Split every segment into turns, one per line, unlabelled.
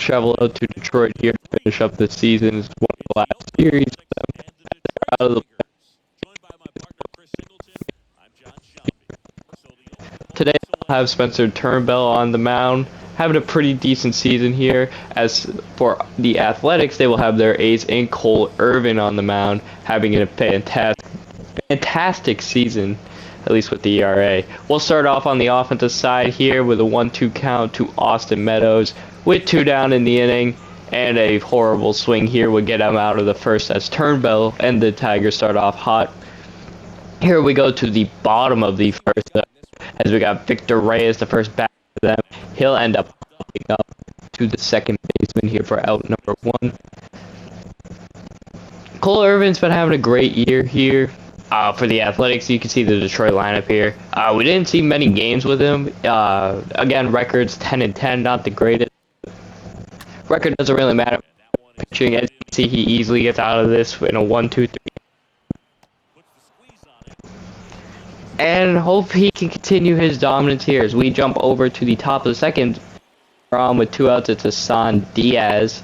travel out to Detroit here to finish up the season. It's one of the last series. Out of the Today, I'll have Spencer Turnbull on the mound, having a pretty decent season here. As for the Athletics, they will have their ace in Cole Irvin on the mound, having a fantastic season, at least with the ERA. We'll start off on the offensive side here with a 1-2 count to Austin Meadows with 2 down in the inning, and a horrible swing here would get him out of the first as Turnbull and the Tigers start off hot. Here we go to the bottom of the first, as we got Victor Reyes, the first batter for them. He'll end up popping up to the second baseman here for out number 1. Cole Irvin's been having a great year here. For the Athletics, you can see the Detroit lineup here. We didn't see many games with him. Again, records 10-10, not the greatest. Record doesn't really matter. Pitching, as you can see, he easily gets out of this in a 1-2-3. And hope he can continue his dominance here as we jump over to the top of the second. With 2 outs, it's Hassan Diaz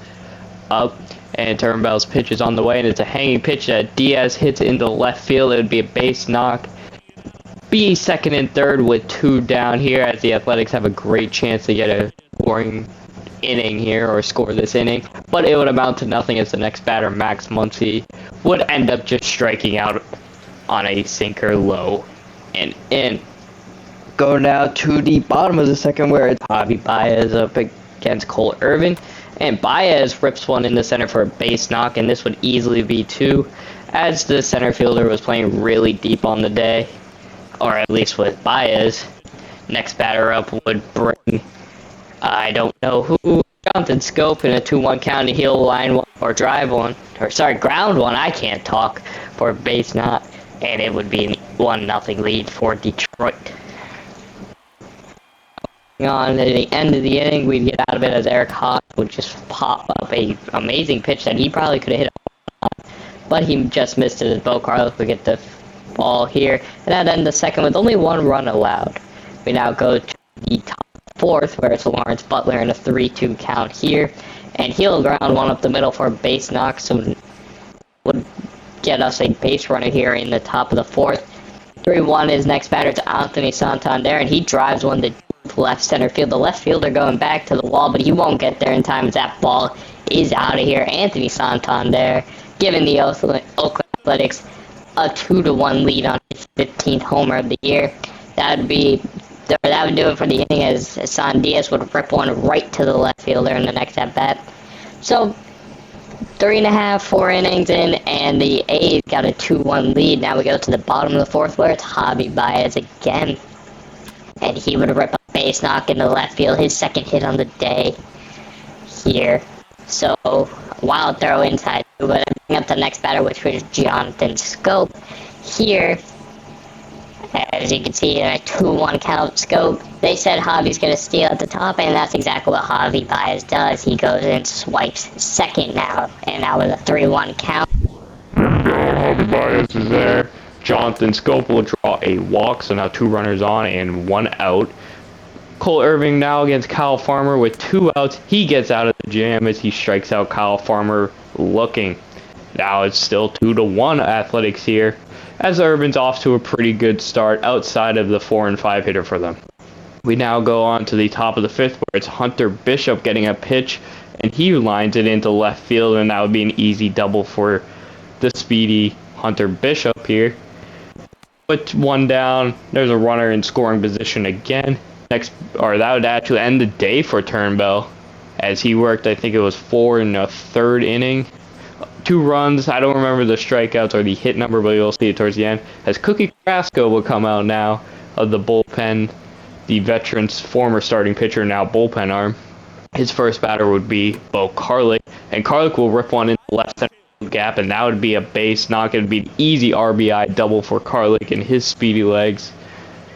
up, and Turnbull's pitch is on the way, and it's a hanging pitch that Diaz hits into left field. It would be a base knock. Be second and third with 2 down here, as the Athletics have a great chance to get a scoring inning here, or score this inning, but it would amount to nothing as the next batter, Max Muncy, would end up just striking out on a sinker low and in. Go now to the bottom of the second, where it's Javi Baez up against Cole Irvin, and Baez rips one in the center for a base knock, and this would easily be 2, as the center fielder was playing really deep on the day, or at least with Baez. Next batter up would bring, I don't know who, Jonathan Scope in a 2-1 count. He'll line one, or drive one, or sorry, ground one, I can't talk, for a base knock, and it would be a 1-0 lead for Detroit. On at the end of the inning, we'd get out of it as Eric Haas would just pop up a amazing pitch that he probably could have hit on, but he just missed it as Bo Carlos would get the ball here, and that ended the second with only 1 run allowed. We now go to the top 4th, where it's Lawrence Butler in a 3-2 count here, and he'll ground one up the middle for a base knock, so would get us a base runner here in the top of the 4th. 3-1 is next batter to Anthony Santander, and he drives one to left center field. The left fielder going back to the wall, but he won't get there in time as that ball is out of here. Anthony Santander giving the Oakland Athletics a 2-1 lead on his 15th homer of the year. That would do it for the inning, as Hassan Diaz would rip one right to the left fielder in the next at bat. So 3.5, 4 innings in, and the A's got a 2-1 lead. Now we go to the bottom of the 4th, where it's Javi Baez again, and he would rip a base knock into left field, his second hit on the day here. So, wild throw inside, but I bring up the next batter, which was Jonathan Scope. Here, as you can see, in a 2-1 count, Scope, they said Javi's going to steal at the top, and that's exactly what Javi Baez does. He goes and swipes second now, and now with a 3-1 count. Javi Baez is there. Jonathan Scope will draw a walk, so now 2 runners on and 1 out. Cole Irvin now against Kyle Farmer with 2 outs. He gets out of the jam as he strikes out Kyle Farmer looking. Now it's still 2-1 Athletics here, as Irvin's off to a pretty good start outside of the 4 and 5 hitter for them. We now go on to the top of the 5th, where it's Hunter Bishop getting a pitch, and he lines it into left field, and that would be an easy double for the speedy Hunter Bishop here. Put 1 down, there's a runner in scoring position again. That would actually end the day for Turnbull, as he worked, I think it was 4 in a 3rd inning. 2 runs, I don't remember the strikeouts or the hit number, but you'll see it towards the end, as Cookie Carrasco will come out now of the bullpen, the veteran's former starting pitcher, now bullpen arm. His first batter would be Bo Karlik, and Karlik will rip one in the left center gap, and that would be a base knock. It would be an easy RBI double for Karlik and his speedy legs.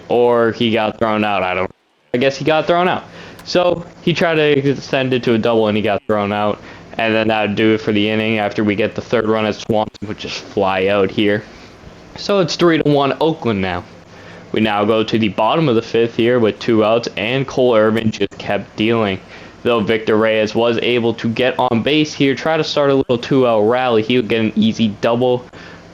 Or he got thrown out, I guess he got thrown out. So he tried to send it to a double and he got thrown out. And then that would do it for the inning after we get the 3rd run as Swanson would just fly out here. So it's 3-1 Oakland now. We now go to the bottom of the 5th here with 2 outs, and Cole Irvin just kept dealing.
though Victor Reyes was able to get on base here, try to start a little 2-out rally. He would get an easy double,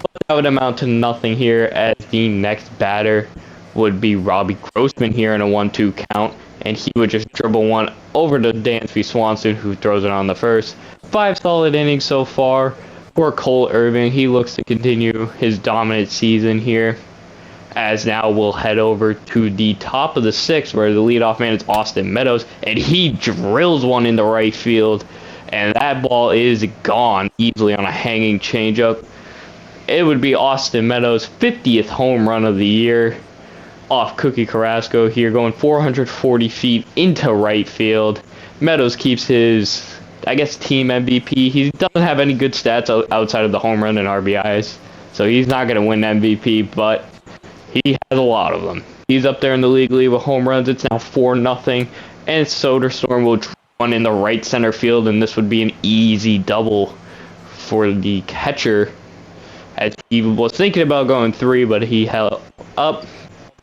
but that would amount to nothing here, as the next batter would be Robbie Grossman here in a 1-2 count, and he would just dribble one over to Dansby Swanson, who throws it on the first. 5 solid innings so far for Cole Irvin. He looks to continue his dominant season here, as now we'll head over to the top of the 6th, where the leadoff man is Austin Meadows, and he drills one into right field, and that ball is gone easily on a hanging changeup. It would be Austin Meadows' 50th home run of the year off Cookie Carrasco here, going 440 feet into right field. Meadows keeps his, I guess, team MVP. He doesn't have any good stats outside of the home run and RBIs, so he's not going to win MVP, but he has a lot of them. He's up there in the league with home runs. It's now 4-0, and Soderstrom will draw one in the right center field, and this would be an easy double for the catcher, as he was thinking about going 3, but he held up.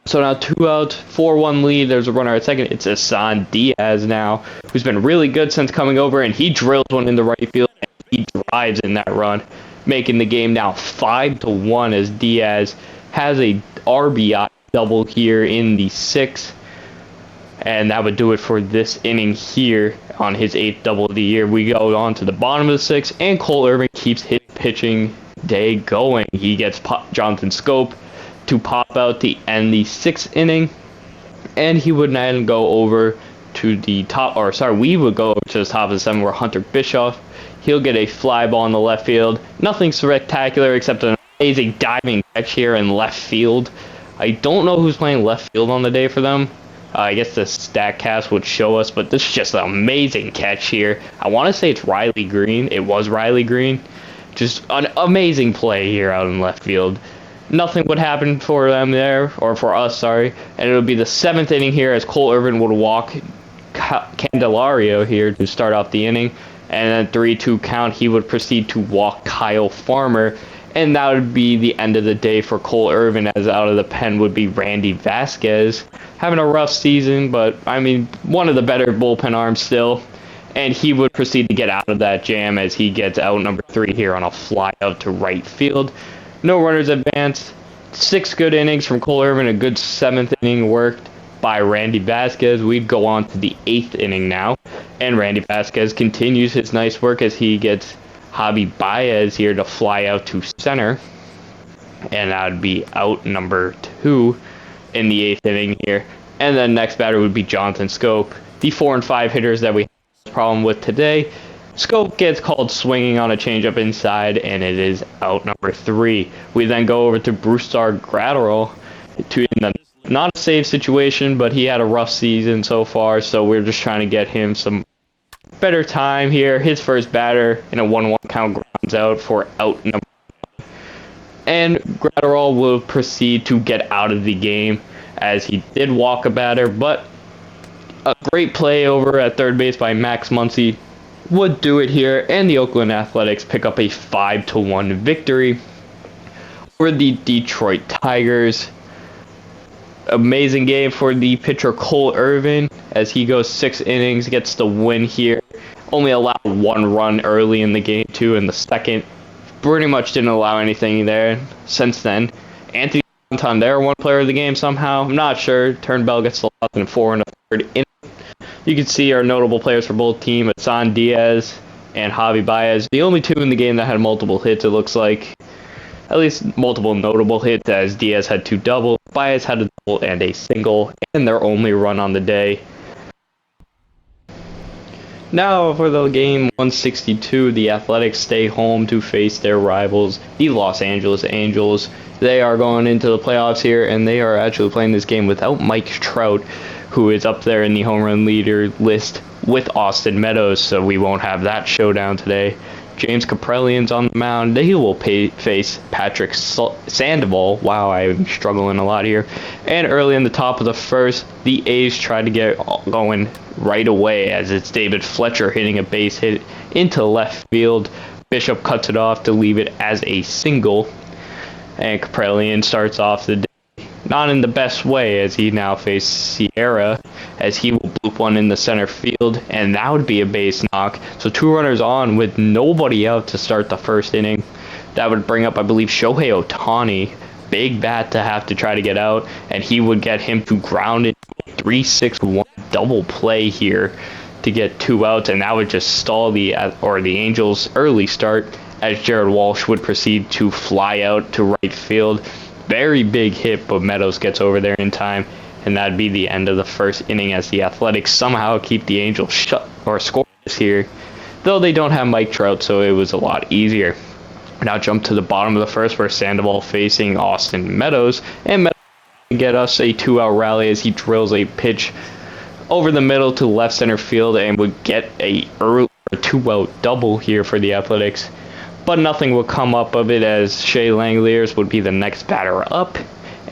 So now 2 out, 4-1 lead. There's a runner at second. It's Hassan Diaz now, who's been really good since coming over, and he drills one in the right field, and he drives in that run, making the game now 5-1, as Diaz has a RBI double here in the 6th, and that would do it for this inning here on his 8th double of the year. We go on to the bottom of the 6th, and Cole Irvin keeps his pitching day going. He gets Jonathan Scope to pop out to end the 6th inning, and he would then go over to the top, or sorry, we would go over to the top of the 7th, where Hunter Bischoff, he'll get a fly ball in the left field. Nothing spectacular except an amazing diving catch here in left field. I don't know who's playing left field on the day for them. I guess the StatCast would show us, but this is just an amazing catch here. I want to say it's Riley Green. It was Riley Green. Just an amazing play here out in left field. Nothing would happen for them there, or for us, sorry. And it would be the 7th inning here, as Cole Irvin would walk Candelario here to start off the inning. And then 3-2 count, he would proceed to walk Kyle Farmer. And that would be the end of the day for Cole Irvin, as out of the pen would be Randy Vasquez. Having a rough season, but, I mean, one of the better bullpen arms still. And he would proceed to get out of that jam, as he gets out number 3 here on a fly out to right field. No runners advanced. 6 good innings from Cole Irvin. A good 7th inning worked by Randy Vasquez. We'd go on to the 8th inning now. And Randy Vasquez continues his nice work, as he gets Javi Baez here to fly out to center, and that would be out number 2 in the 8th inning here. And then next batter would be Jonathan Scope, the 4 and 5 hitters that we have a problem with today. Scope gets called swinging on a changeup inside, and it is out number 3. We then go over to Brusdar Graterol, in the not a save situation, but he had a rough season so far, so we're just trying to get him some better time here. His first batter in a 1-1 count grounds out for out number 1. And Graterol will proceed to get out of the game, as he did walk a batter, but a great play over at third base by Max Muncy would do it here, and the Oakland Athletics pick up a 5-1 victory over the Detroit Tigers. Amazing game for the pitcher Cole Irvin, as he goes 6 innings, gets the win here. Only allowed 1 run early in the game, too, in the second. Pretty much didn't allow anything there since then. Anthony Santander won player of the game somehow. I'm not sure. Turnbull gets the loss in 4 1/3 inning. You can see our notable players for both teams, Hassan Diaz and Javi Baez. The only 2 in the game that had multiple hits, it looks like. At least multiple notable hits, as Diaz had 2 doubles, Baez had a double and a single, and their only run on the day. Now for the game 162, the Athletics stay home to face their rivals, the Los Angeles Angels. They are going into the playoffs here, and they are actually playing this game without Mike Trout, who is up there in the home run leader list with Austin Meadows, so we won't have that showdown today. James Kaprielian's on the mound. He will face Patrick Sandoval. Wow, I'm struggling a lot here. And early in the top of the 1st, the A's try to get going right away, as it's David Fletcher hitting a base hit into left field. Bishop cuts it off to leave it as a single. And Kaprielian starts off the day not in the best way, as he now faces Sierra, as he will bloop one in the center field, and that would be a base knock. So 2 runners on with nobody out to start the first inning. That would bring up, I believe, Shohei Ohtani. Big bat to have to try to get out, and he would get him to ground it 3-6-1 double play here to get 2 outs, and that would just stall the Angels' early start, as Jared Walsh would proceed to fly out to right field. Very big hit, but Meadows gets over there in time, and that'd be the end of the first inning, as the Athletics somehow keep the Angels shut or scoreless here, though they don't have Mike Trout, so it was a lot easier. Now jump to the bottom of the first, where Sandoval facing Austin Meadows, and Meadows get us a 2-out rally as he drills a pitch over the middle to left center field, and would get a early 2-out double here for the Athletics. But nothing would come up of it, as Shea Langeliers would be the next batter up,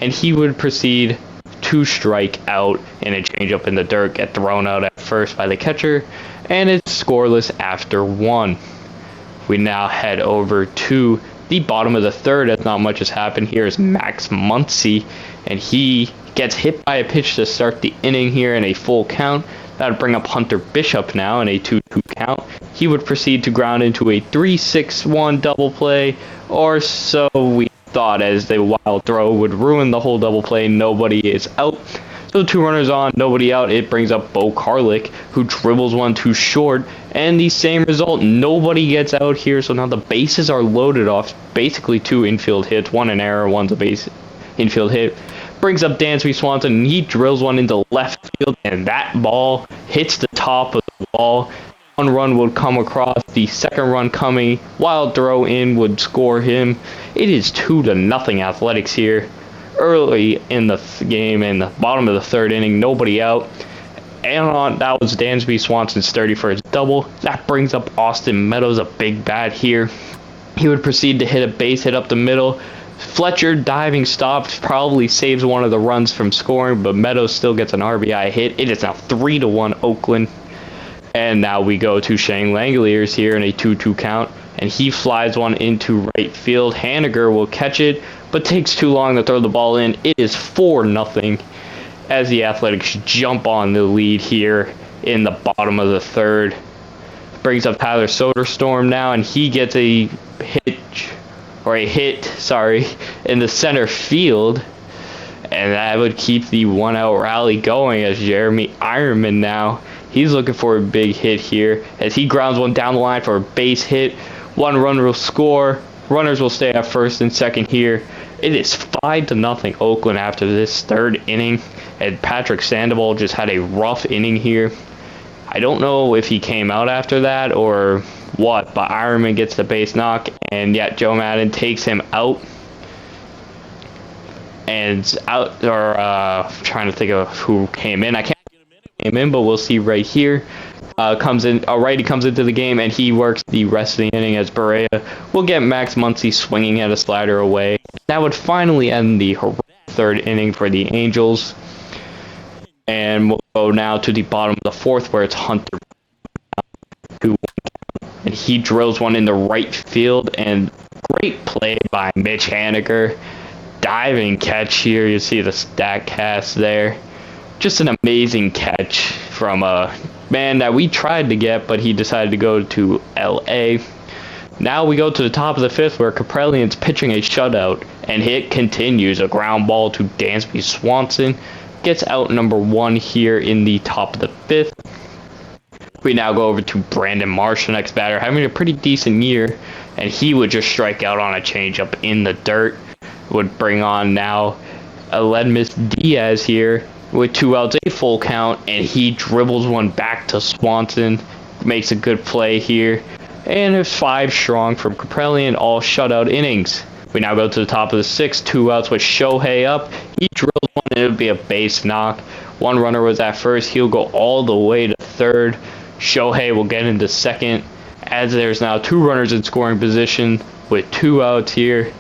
and he would proceed to strike out in a changeup in the dirt, get thrown out at first by the catcher, and it's scoreless after 1. We now head over to the bottom of the third, as not much has happened here, is Max Muncy, and he gets hit by a pitch to start the inning here in a full count. That would bring up Hunter Bishop now in a 2-2 count. He would proceed to ground into a 3-6-1 double play, or so we thought, as the wild throw would ruin the whole double play. Nobody is out. So 2 runners on, nobody out. It brings up Bo Karlik, who dribbles one too short, and the same result. Nobody gets out here, so now the bases are loaded off. Basically 2 infield hits, 1 an error, 1's a base infield hit. Brings up Dansby Swanson, and he drills one into left field, and that ball hits the top of the wall. 1 run would come across, the second run coming, wild throw in would score him. It is 2-0 Athletics here. Early in the game, in the bottom of the third inning, nobody out. And that was Dansby Swanson's 31st double. That brings up Austin Meadows, a big bat here. He would proceed to hit a base hit up the middle. Fletcher diving stop probably saves one of the runs from scoring, but Meadows still gets an RBI hit. It is now 3-1 Oakland. And now we go to Shane Langeliers here in a 2-2 count, and he flies one into right field. Haniger will catch it, but takes too long to throw the ball in. It is 4-0 as the Athletics jump on the lead here in the bottom of the third. Brings up Tyler Soderstrom now, and he gets a hit in the center field, and that would keep the 1-out rally going, as Jeremy Ironman now, he's looking for a big hit here as he grounds one down the line for a base hit. 1 run will score. Runners will stay at first and second here. It is 5-0 Oakland after this third inning, and Patrick Sandoval just had a rough inning here. I don't know if he came out after that or what, but Ironman gets the base knock, and yet Joe Madden takes him out. And trying to think of who came in. I can't came in, but we'll see right here. Comes in, a righty comes into the game, and he works the rest of the inning, as Berea will get Max Muncy swinging at a slider away. That would finally end the third inning for the Angels. And we'll go now to the bottom of the fourth, where it's Hunter, and he drills one in the right field, and great play by Mitch Haniger. Diving catch here. You see the stat cast there. Just an amazing catch from a man that we tried to get, but he decided to go to LA. Now we go to the top of the fifth, where Kaprelian's pitching a shutout, and it continues. A ground ball to Dansby Swanson. Gets out number 1 here in the top of the fifth. We now go over to Brandon Marsh, the next batter, having a pretty decent year, and he would just strike out on a changeup in the dirt. Would bring on now Aledmus Diaz here with 2 outs, a full count, and he dribbles one back to Swanson. Makes a good play here, and it's 5 strong from Kaprelian, all shutout innings. We now go to the top of the sixth, 2 outs with Shohei up. He drills one, and it would be a base knock. 1 runner was at first. He'll go all the way to third. Shohei will get into second, as there's now 2 runners in scoring position with 2 outs here.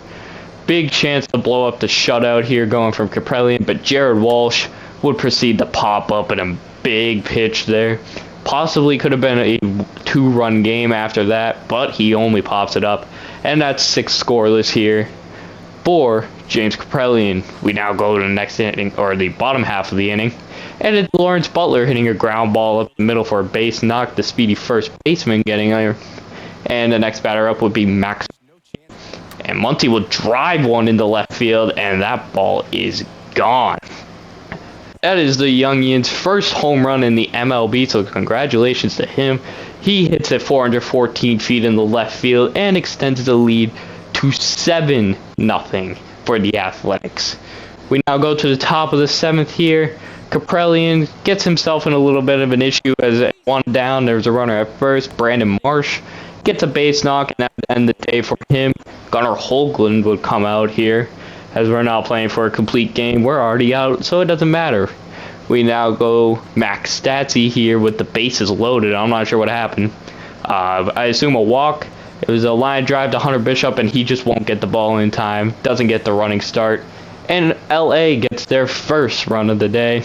Big chance to blow up the shutout here going from Kaprelian, but Jared Walsh would proceed to pop up in a big pitch there. Possibly could have been a 2-run game after that, but he only pops it up, and that's 6 scoreless here. for James Kaprielian. We now go to the next inning, or the bottom half of the inning, and it's Lawrence Butler hitting a ground ball up the middle for a base knock. The speedy first baseman getting there, and the next batter up would be Max. And Muncy will drive one into left field, and that ball is gone. That is the Youngian's first home run in the MLB, so congratulations to him. He hits it 414 feet in the left field and extends the lead to 7-0 for the Athletics. We now go to the top of the 7th here. Kaprielian gets himself in a little bit of an issue as one down. There's a runner at first. Brandon Marsh gets a base knock, and that would end the day for him. Gunnar Hoagland would come out here. As we're not playing for a complete game, we're already out, so it doesn't matter. We now go Max Stassi here with the bases loaded. I'm not sure what happened. I assume a walk. It was a line drive to Hunter Bishop, and he just won't get the ball in time. Doesn't get the running start. And LA gets their first run of the day.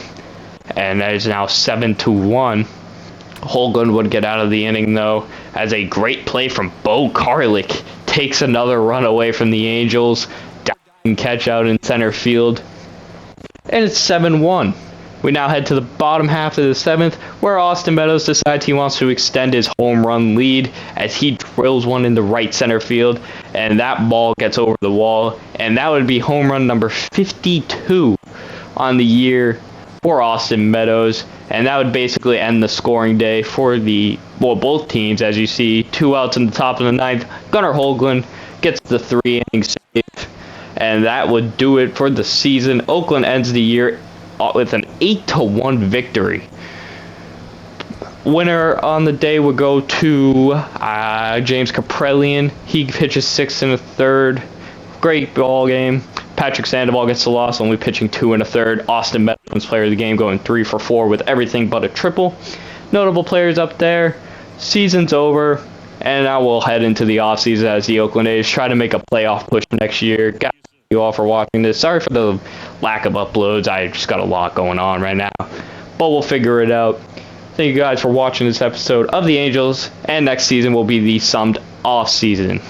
And that is now 7-1. Hoagland would get out of the inning, though, as a great play from Bo Karlik takes another run away from the Angels. Catch out in center field, and it's 7-1. We now head to the bottom half of the 7th, where Austin Meadows decides he wants to extend his home run lead as he drills one into right center field, and that ball gets over the wall, and that would be home run number 52 on the year for Austin Meadows, and that would basically end the scoring day for both teams. As you see, 2 outs in the top of the 9th. Gunnar Hoagland gets the 3-inning save. And that would do it for the season. Oakland ends the year with an 8-1 victory. Winner on the day would go to James Kaprielian. He pitches 6 1/3. Great ball game. Patrick Sandoval gets the loss, only pitching 2 1/3. Austin Meadows, player of the game, going 3 for 4 with everything but a triple. Notable players up there. Season's over. And now we'll head into the offseason as the Oakland A's try to make a playoff push next year. Guys, thank you all for watching this. Sorry for the lack of uploads. I just got a lot going on right now. But we'll figure it out. Thank you guys for watching this episode of the Angels. And next season will be the summed off season.